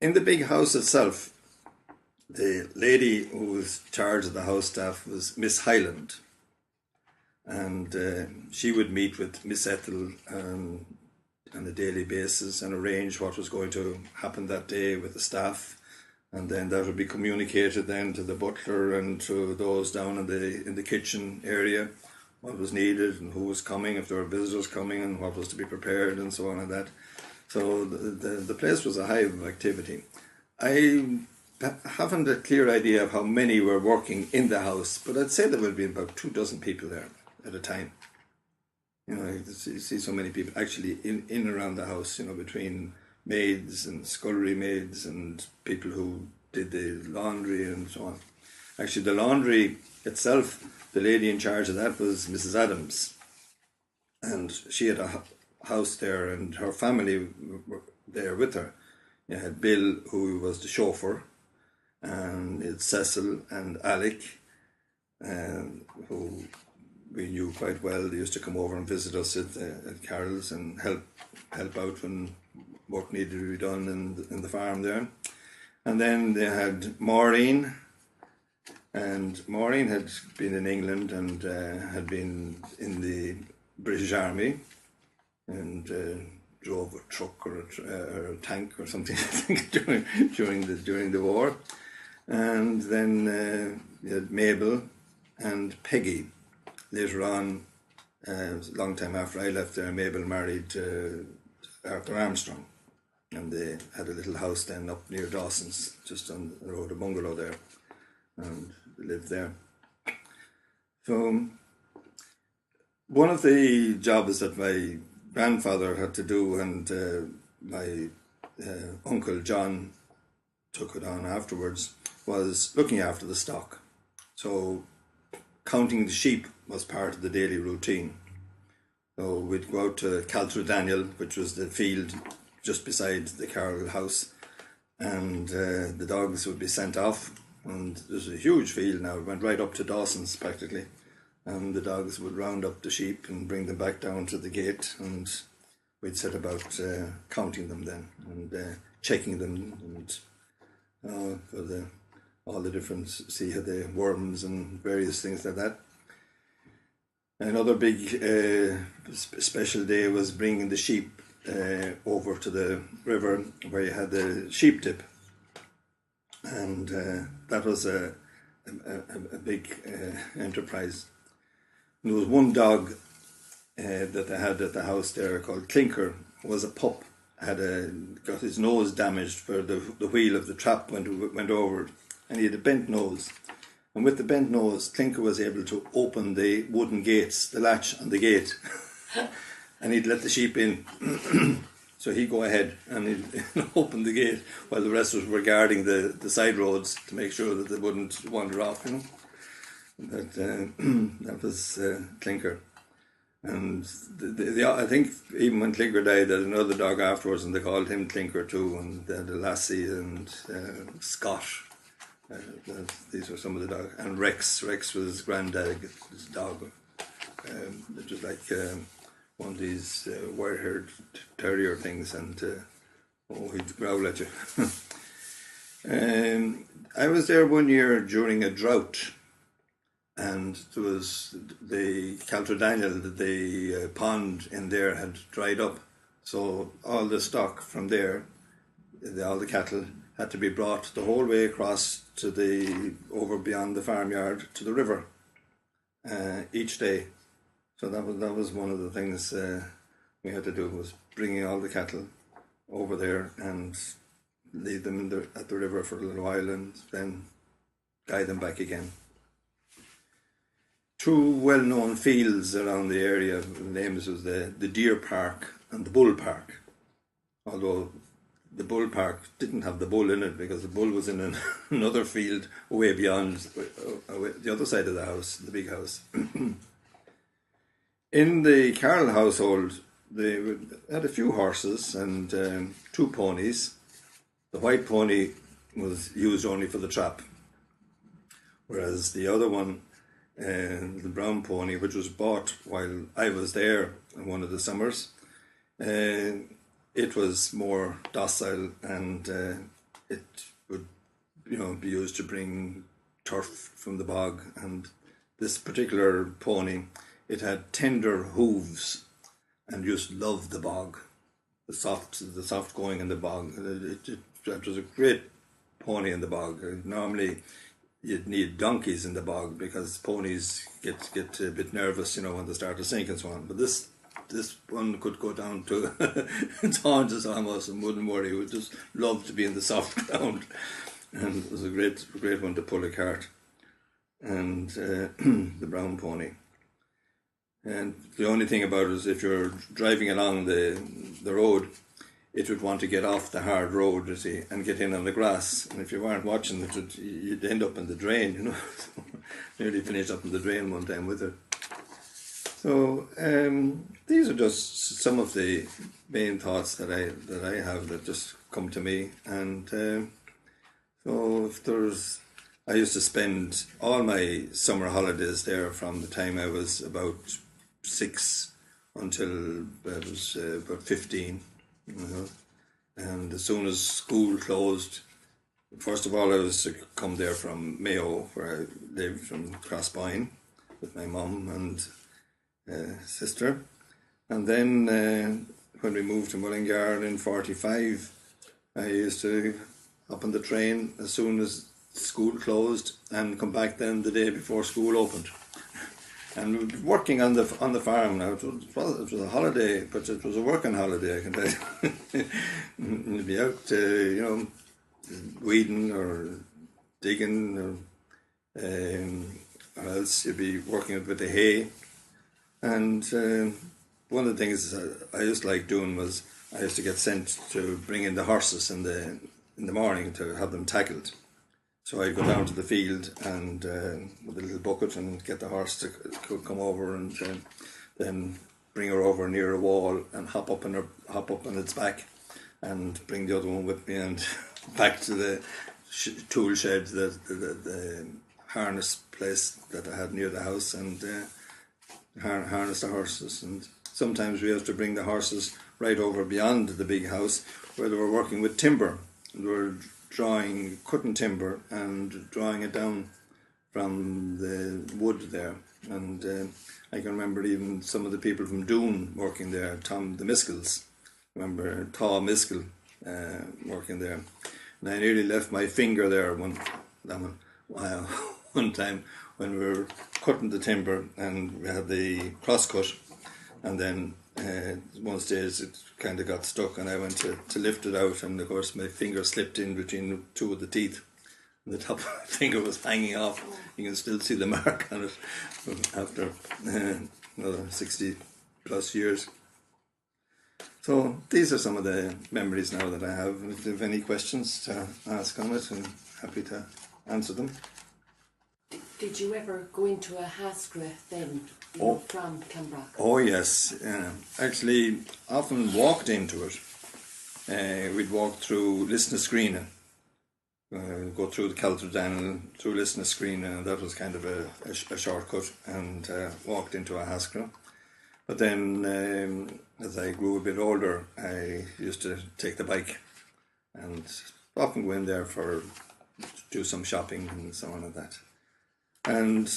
In the big house itself, the lady who was in charge of the house staff was Miss Highland, and she would meet with Miss Ethel on a daily basis and arrange what was going to happen that day with the staff, and then that would be communicated then to the butler and to those down in the kitchen area, what was needed and who was coming, if there were visitors coming, and what was to be prepared and so on and that. So the place was a hive of activity. I haven't a clear idea of how many were working in the house, but I'd say there would be about 24 people there at a time. You know, you see so many people actually in and around the house, you know, between maids and scullery maids and people who did the laundry and so on. Actually, the laundry itself, the lady in charge of that was Mrs. Adams, and she had a house there, and her family were there with her. You had Bill, who was the chauffeur, and it's Cecil and Alec, who we knew quite well. They used to come over and visit us at Carroll's and help out when work needed to be done in the farm there. And then they had Maureen, and Maureen had been in England and had been in the British Army and drove a truck or a tank or something, I think, during the war. And then you had Mabel and Peggy. Later on, a long time after I left there, Mabel married Arthur Armstrong, and they had a little house then up near Dawson's, just on the road, a bungalow there, and they lived there. So one of the jobs that my grandfather had to do, and my uncle John took it on afterwards, was looking after the stock. So counting the sheep was part of the daily routine. So we'd go out to Daniel, which was the field just beside the Carroll house, and the dogs would be sent off, and there's a huge field now, it went right up to Dawson's practically, and the dogs would round up the sheep and bring them back down to the gate, and we'd set about counting them then, and checking them, and for all the different, see how the worms and various things like that. Another big special day was bringing the sheep over to the river where you had the sheep dip, and that was a big enterprise. And there was one dog that they had at the house there called Clinker, was a pup, got his nose damaged where the wheel of the trap went over, and he had a bent nose. And with the bent nose, Clinker was able to open the wooden gates, the latch on the gate, and he'd let the sheep in. So he'd go ahead and he'd open the gate while the rest of us were guarding the side roads to make sure that they wouldn't wander off, you know. That was Clinker. And I think even when Clinker died, there was another dog afterwards, and they called him Clinker too, and they had a Lassie and Scott. These were some of the dogs. And Rex was Granddad's dog. It was like one of these wire-haired terrier things, and he'd growl at you. I was there one year during a drought, and there was the Daniel, the pond in there had dried up, so all the stock from there, all the cattle, had to be brought the whole way across to over beyond the farmyard to the river each day. So that was one of the things we had to do, was bringing all the cattle over there and leave them at the river for a little while and then guide them back again. Two well-known fields around the area, the names was the Deer Park and the Bull Park, although the Bull Park didn't have the bull in it because the bull was in another field way beyond, the other side of the house, the big house. In the Carroll household, they had a few horses and 2 ponies. The white pony was used only for the trap, whereas the other one, the brown pony, which was bought while I was there in one of the summers, it was more docile and it would, be used to bring turf from the bog. And this particular pony, it had tender hooves and just loved the bog, the soft going in the bog. It was a great pony in the bog. Normally, you'd need donkeys in the bog because ponies get a bit nervous, when they start to sink and so on. But this one could go down to its haunches almost and wouldn't worry. It would just love to be in the soft ground, and it was a great one to pull a cart. And the brown pony. And the only thing about it is if you're driving along the road, it would want to get off the hard road, you see, and get in on the grass. And if you weren't watching it, you'd end up in the drain, Nearly finished up in the drain one time with it. So these are just some of the main thoughts that I have that just come to me. And so I used to spend all my summer holidays there from the time I was about 6 until I was about 15. And as soon as school closed, first of all I was to come there from Mayo, where I lived, from Crossboyne, with my mum and sister. And then when we moved to Mullingar in 45, I used to hop on the train as soon as school closed and come back then the day before school opened. And working on the farm now, it was a holiday, but it was a working holiday, I can tell you. You'd be out, weeding or digging, or else you'd be working with the hay. And one of the things I used to like doing was I used to get sent to bring in the horses in the morning to have them tackled. So I'd go down to the field and with a little bucket and get the horse to come over, and then bring her over near a wall and hop up on its back, and bring the other one with me and back to the tool shed, the harness place that I had near the house, and harness the horses. And sometimes we had to bring the horses right over beyond the big house where they were working with timber. They were cutting timber and drawing it down from the wood there. And I can remember even some of the people from Doon working there, Tom the Miskels. Remember Thaw Miskell working there. And I nearly left my finger there one time when we were cutting the timber, and we had the cross cut, and then one stage it kind of got stuck, and I went to lift it out, and of course my finger slipped in between two of the teeth, and the top of my finger was hanging off. You can still see the mark on it after another 60 plus years. So these are some of the memories now that I have. If you have any questions to ask on it, I'm happy to answer them. Did you ever go into a Haskra then, from Clonbrock? Oh yes, actually often walked into it. We'd walk through Lisnascreena, go through the Calterdannel, through Lisnascreena, and that was kind of a shortcut, and walked into a Haskra. But then as I grew a bit older, I used to take the bike and often go in there to do some shopping and so on like that. And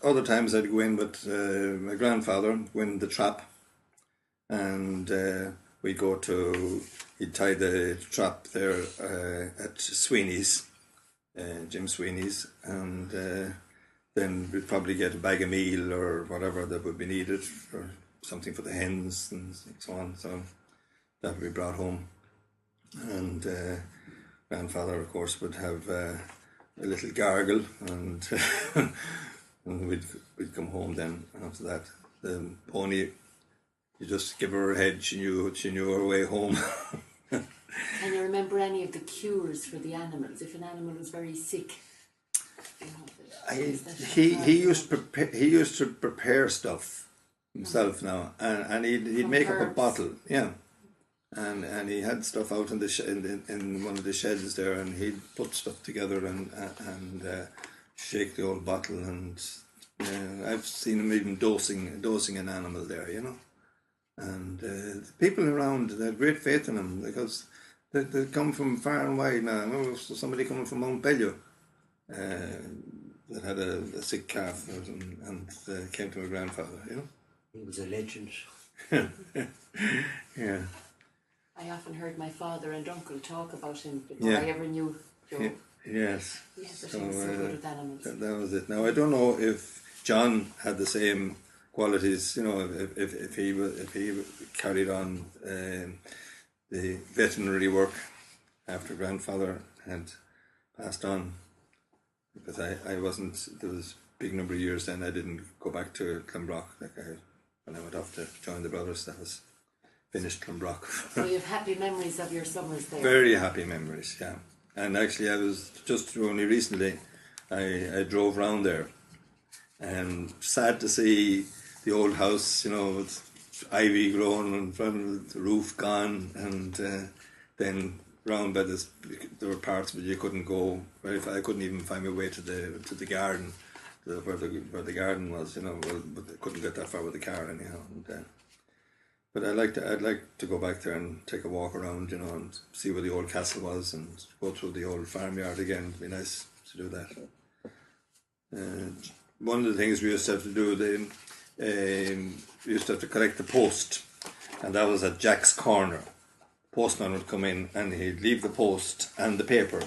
other times I'd go in with my grandfather, go in the trap, and we'd he'd tie the trap there at Sweeney's, Jim Sweeney's, and then we'd probably get a bag of meal or whatever that would be needed, or something for the hens and so on, so that would be brought home. And grandfather, of course, would have a little gargle, and and we'd come home then after that. The pony, you just give her a head, she knew her way home. Can you remember any of the cures for the animals? If an animal was very sick, he used to prepare stuff himself now, and he'd make up a bottle, yeah. And he had stuff out in in one of the sheds there, and he'd put stuff together and shake the old bottle, and I've seen him even dosing an animal there, And the people around, they had great faith in him, because They come from far and wide now. I remember somebody coming from Mount Bellew that had a sick calf and came to my grandfather, you know. He was a legend. Yeah. I often heard my father and uncle talk about him before Yeah. I ever knew Joe. Yeah. Yes. Yes, but he was so good with animals. That was it. Now I don't know if John had the same qualities. You know, if he carried on the veterinary work after grandfather had passed on, because I wasn't. There was a big number of years then I didn't go back to Clonbrock. When I went off to join the brothers, that was finished Clonbrock. So you have happy memories of your summers there. Very happy memories, yeah. And actually, I was just only recently, I drove round there, and sad to see the old house, you know, with ivy growing in front of it, the roof gone, and then round by this, there were parts of it you couldn't go very far. I couldn't even find my way to the garden, where the garden was, you know. Well, but I couldn't get that far with the car anyhow. And, but I'd like to go back there and take a walk around, you know, and see where the old castle was, and go through the old farmyard again. It'd be nice to do that. One of the things we used to have to do, we used to have to collect the post, and that was at Jack's Corner. Postman would come in and he'd leave the post and the paper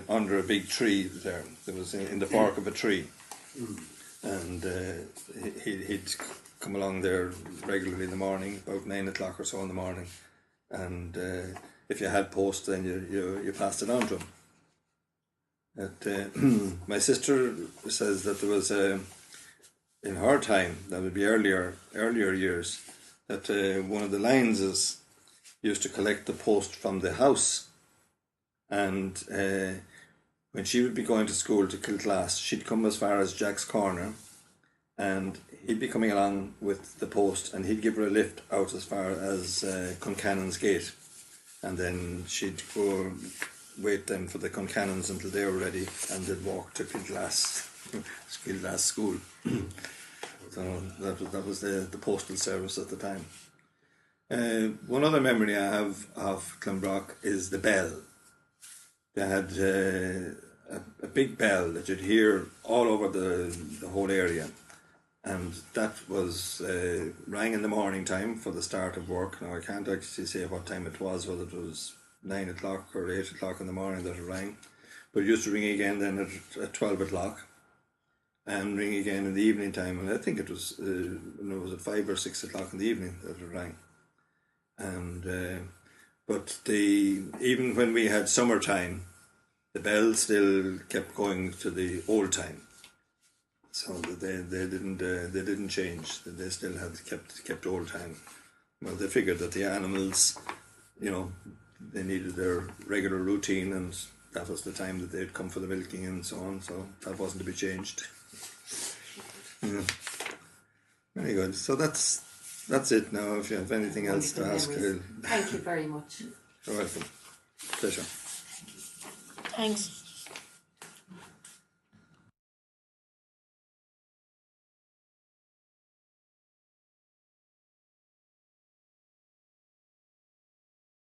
under a big tree there. There was in the fork of a tree, and he'd come along there regularly in the morning, about 9 o'clock or so in the morning, and if you had post, then you passed it on to him. My sister says that there was in her time, that would be earlier years, that one of the Lionses used to collect the post from the house, and when she would be going to school to Kilclass, she'd come as far as Jack's Corner, and he'd be coming along with the post, and he'd give her a lift out as far as Concannon's Gate, and then she'd go wait then for the Concannons until they were ready, and they'd walk to Kilclass School. So that was the postal service at the time. One other memory I have of Clonbrock is the bell. They had a big bell that you'd hear all over the whole area, and that was rang in the morning time for the start of work. Now I can't actually say what time it was, whether it was 9 o'clock or 8 o'clock in the morning that it rang, but it used to ring again then at 12 o'clock, and ring again in the evening time, and I think it was was it 5 or 6 o'clock in the evening that it rang. And but even when we had summertime, the bell still kept going to the old time, so that they didn't change. They still had kept old time. Well, they figured that the animals, you know, they needed their regular routine, and that was the time that they'd come for the milking and so on. So that wasn't to be changed. Yeah. Very good. So that's it now. If you have anything else to ask, Thank you very much. you're welcome. Pleasure. Thanks.